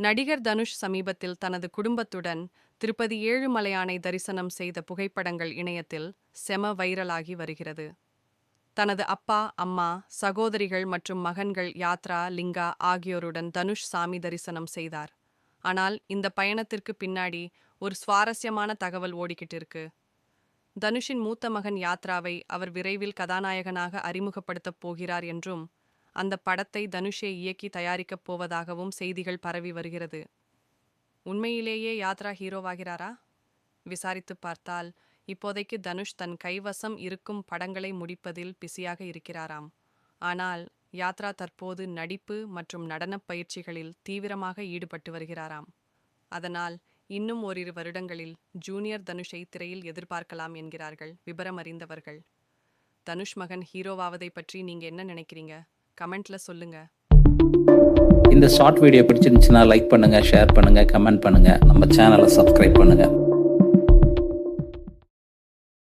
நடிகர் தனுஷ் சமீபத்தில் தனது குடும்பத்துடன் திருப்பதி ஏழுமலையானை தரிசனம் செய்த புகைப்படங்கள் இணையத்தில் செம வைரலாகி வருகிறது. தனது அப்பா, அம்மா, சகோதரிகள் மற்றும் மகன்கள் யாத்ரா, லிங்கா ஆகியோருடன் தனுஷ் சாமி தரிசனம் செய்தார். ஆனால் இந்த பயணத்திற்கு பின்னாடி ஒரு சுவாரஸ்யமான தகவல் ஓடிக்கிட்டு இருக்கு. தனுஷின் மூத்த மகன் யாத்ராவை அவர் விரைவில் கதாநாயகனாக அறிமுகப்படுத்தப் போகிறார் என்றும், அந்த படத்தை தனுஷே இயக்கி தயாரிக்கப் போவதாகவும் செய்திகள் பரவி வருகிறது. உண்மையிலேயே யாத்ரா ஹீரோவாகிறாரா? விசாரித்து பார்த்தால் இப்போதைக்கு தனுஷ் தன் கைவசம் இருக்கும் படங்களை முடிப்பதில் பிஸியாக இருக்கிறாராம். ஆனால் யாத்ரா தற்போது நடிப்பு மற்றும் நடனப் பயிற்சிகளில் தீவிரமாக ஈடுபட்டு வருகிறாராம். அதனால் இன்னும் ஓரிரு வருடங்களில் ஜூனியர் தனுஷை திரையில் எதிர்பார்க்கலாம் என்கிறார்கள் விபரம் அறிந்தவர்கள். தனுஷ் மகன் ஹீரோவாவதை பற்றி நீங்க என்ன நினைக்கிறீங்க? கமெண்ட்ல சொல்லுங்க. இந்த ஷார்ட் வீடியோ பிடிச்சிருந்துச்சுன்னா லைக் பண்ணுங்க, ஷேர் பண்ணுங்க, கமெண்ட் பண்ணுங்க. நம்ம சேனலை சப்ஸ்கிரைப் பண்ணுங்க.